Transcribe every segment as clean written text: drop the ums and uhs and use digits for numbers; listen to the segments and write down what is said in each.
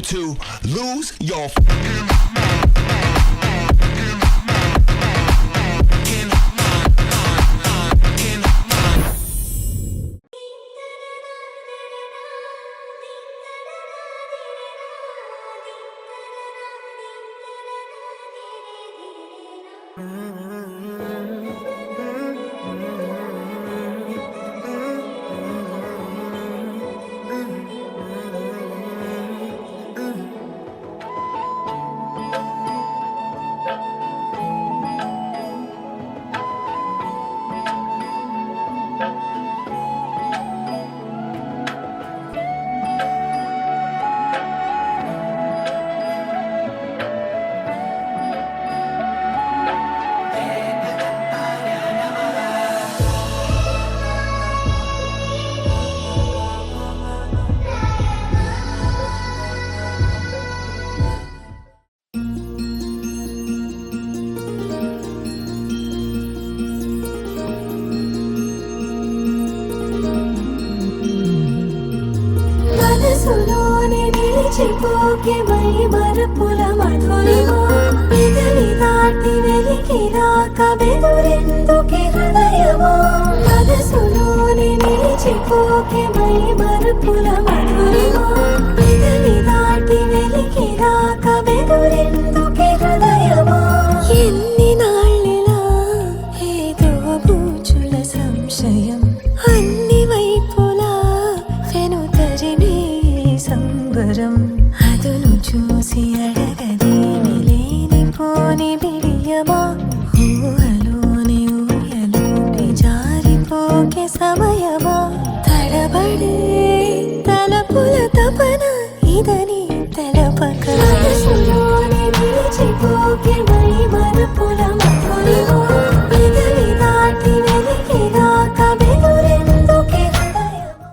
to lose your చిపోకే మై మరపుల మధురిమా పెదవి దాటి వెలికిరాక బెదురెందుకే హృదయమా మనసులోని నిలిచిపోకే మై మరపుల మధురిమా పెదవి దాటి వెలికిరాక బెదురెందుకే హృదయమా ఎన్ని నాళ్ళిలా ఏదో బూచుల సంశయం అన్ని వైపులా వెనుతరినే సంబరం అదును చూసి అడగదేమి లేనిపోని బిడియమా ఊహలోని ఊయలోకి జారిపోకే సమయమా తడబడే తలపుల తపన ఇదని తెలపక మనసులోని నిలిచిపోకే మై మరపుల మధురిమా పెదవి దాటి వెలికిరాక బెదురెందుకే హృదయమా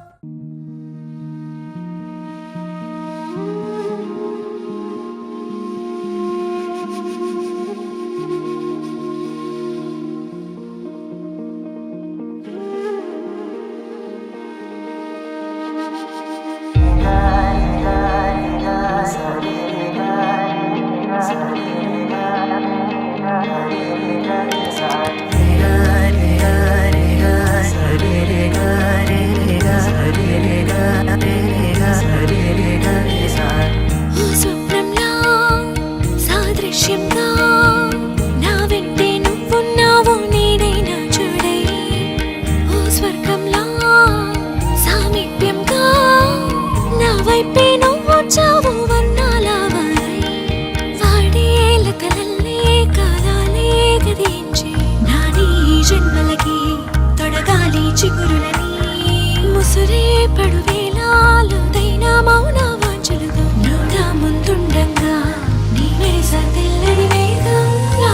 ముసురే పడువేలాలుదైన మౌన వాంఛలతో నా ముందుండంగా నీ మెరిస తెల్లని మేఘంలా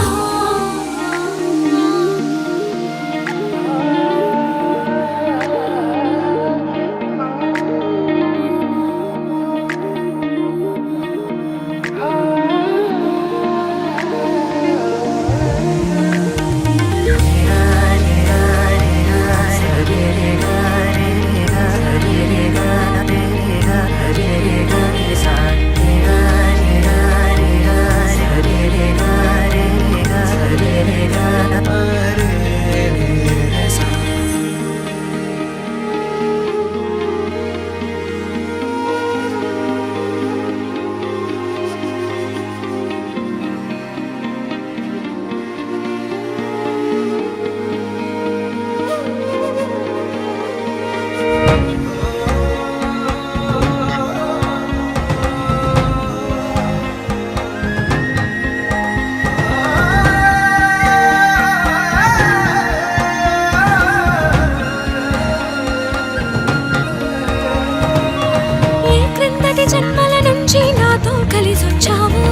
జన్మల నుంచి నాతో కలిసొచ్చావు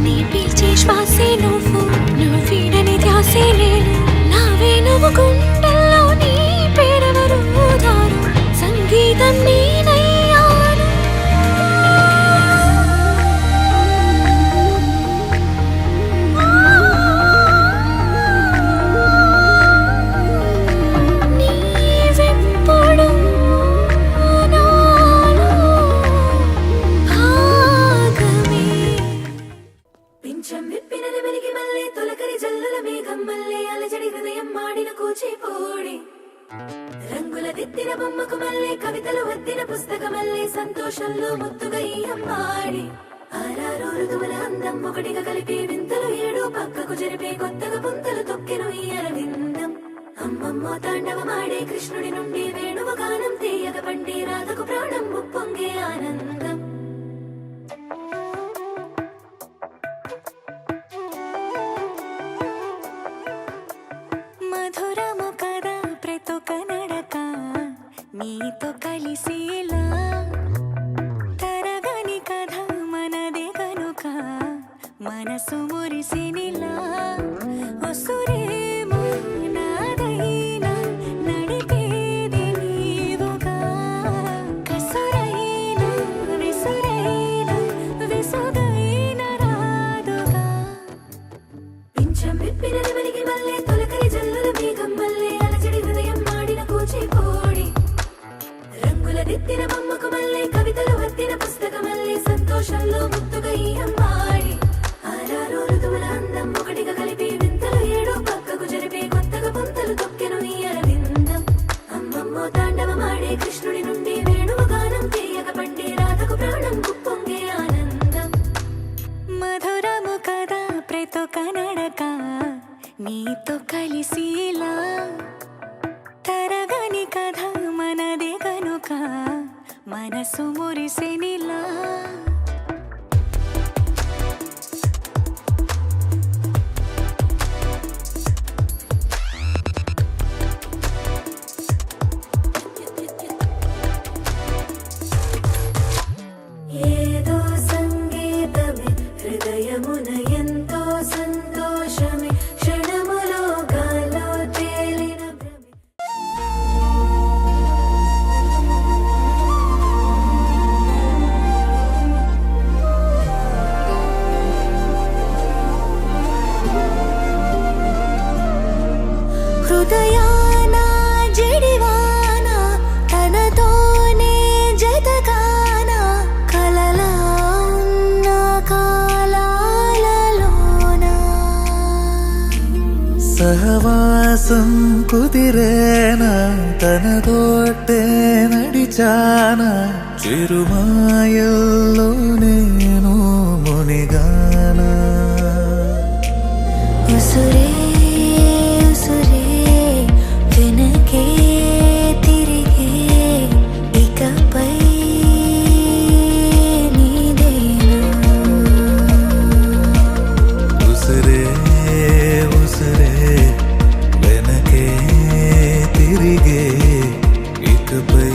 నీ పీల్చే శ్వాసే నువ్వు వీడని ధ్యాసే నేను నావే నువ్వు గుండెల్లో నీ పేరెవరు దారు సంగీతం నేనయ్యాను నీవెప్పుడు నాలో పింఛం విప్పినది వెలిగి మల్లే తొలకరి జల్లుల మేఘం మల్లే అలజడి హృదయం మాడిన కూచిపోడి రంగుల దిద్దిన బొమ్మకు మల్లే కవితలు వద్దిన పుస్తకమల్లే సంతోషంలో ముద్దుగా ఈ అమ్మాడి ఆరారు ఋతువుల అందం ఒకటిగా కలిపి వింతలు ఏడు పక్కకు జరిపే కొత్తగా పుంతలు తొక్కెను ఈ అరవిందం అమ్మమ్మో తాండవమాడే కృష్ణుడి నుండి వేణువ గానం తీయగ పండి రాధకు ప్రాణం ముప్పొంగే ఆనందం మధురము కదా ప్రతొక నడక నీతో కలిసేలా తరగని కథ మనదే కనుక మనసు మురిసినిలా ఒసురేమో నాదైనా నడిపేది నీవుగా కసురైనా విసురైనా విసుగైన రాదుగా పింఛం విప్పినది వెలిగి మల్లే తొలకరి జల్లుల మేఘం మల్లే అలజడి హృదయం మాడిన కూచిపోడి రంగుల దిద్దిన బొమ్మకు మల్లే కవితలు వద్దిన పుస్తకమల్లే సంతోషంలో ముద్దుగా ఈ అమ్మాడి ఆరారు ఋతువుల అందం ఒకటిగా కలిపి వింతలు ఏడు పక్కకు జరిపే కొత్తగా పుంతలు తొక్కెను ఈ అరవిందం అమ్మమ్మో తాండవమాడే కృష్ణుడి నుండి వేణువ గానం తీయగ పండి రాధకు ప్రాణం ముప్పొంగే ఆనందం మధురము కదా ప్రతొక నడక నీతో కలిసిలా తరగని కథ మనదే కనుక మనసు మురిసెనిలా ఏదో సంగీతమే హృదయమున ఎంతో సంతోషమే క్షణములో గాలో తేలిన భ్రమి హృదయాన జడివాన తనతోనే జతగాన కలలా ఉన్న కాలాలలోన సహవాసం కుదిరేనా తనతోటే నడిచానా చిరుమాయల్లో నేను మునిగానా ఉసురే ఉసురే వెనకే తిరిగే ఇకపై నీదేనా ఉసిరే ఉసిరే వెనకే తిరిగే ఇకపై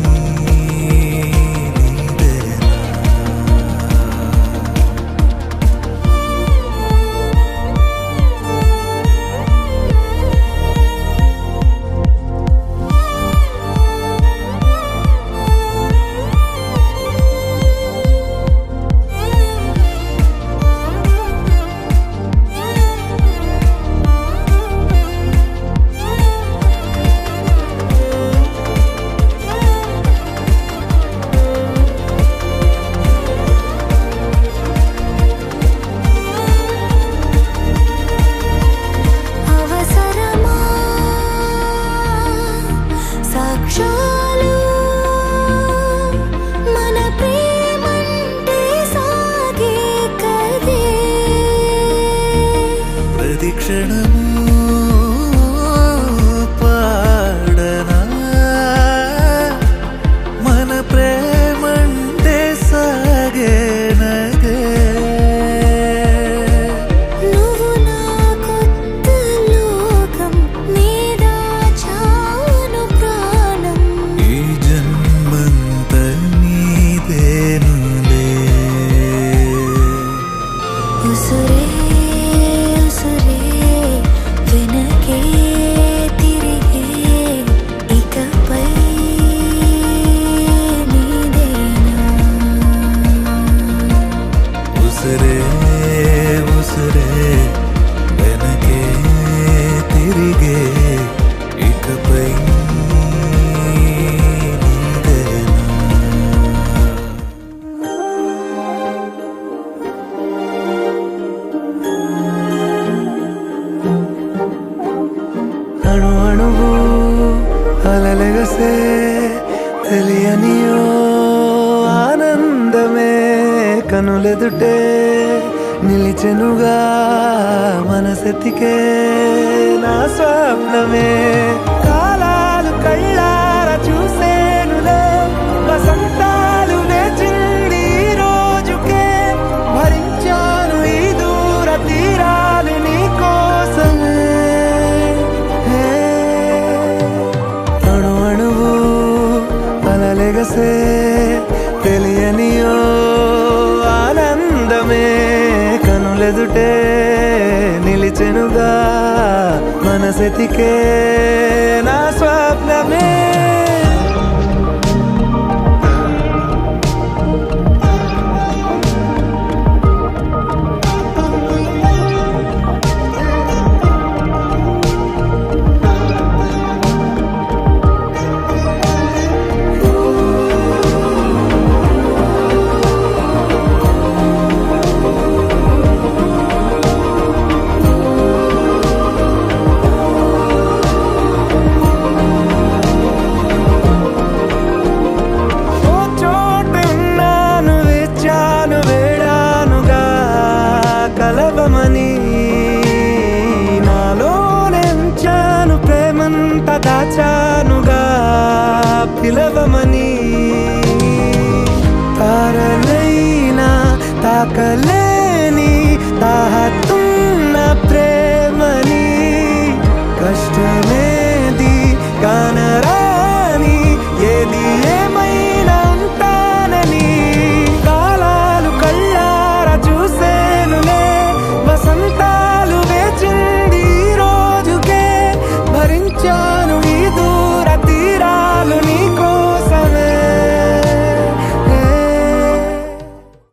నీదేనా అవసరమా సాక్ష్యాలు మన ప్రేమంటే సాగే కదే ప్రతి క్షణము పాడనా మన ప్రేమంటే సాగేనదే నువ్వు నా కొత్త లోకం నీదా చాను ప్రాణం ఈ జన్మంత నీదేనులే ఉసురే ఉసురే వెనకే తిరిగే ఇకపై నీదేనా ఉసిరే ఉసిరే వెనకే తిరిగే ఇకపై నీదేనా కలలెగసే తెలియనియో ఆనందమే కనులెదుటే నిలిచెనుగా మనసెతికే నా స్వప్నమే కాలాలు కళ్ళార చూసేనులే వసంతాలు వేచింది ఈ రోజుకే భరించాను ఈ దూర తీరాలు నీ కోసమే అణు అణువు అలలెగసే తెలియనియో ఆనందమే కనులెదుటే నిలిచెనుగా మనసెతికే నా స్వప్నమే కలవమని నాలోనెంచాను ప్రేమంత దాచానుగా పిలవమని తారలైనా తాకలే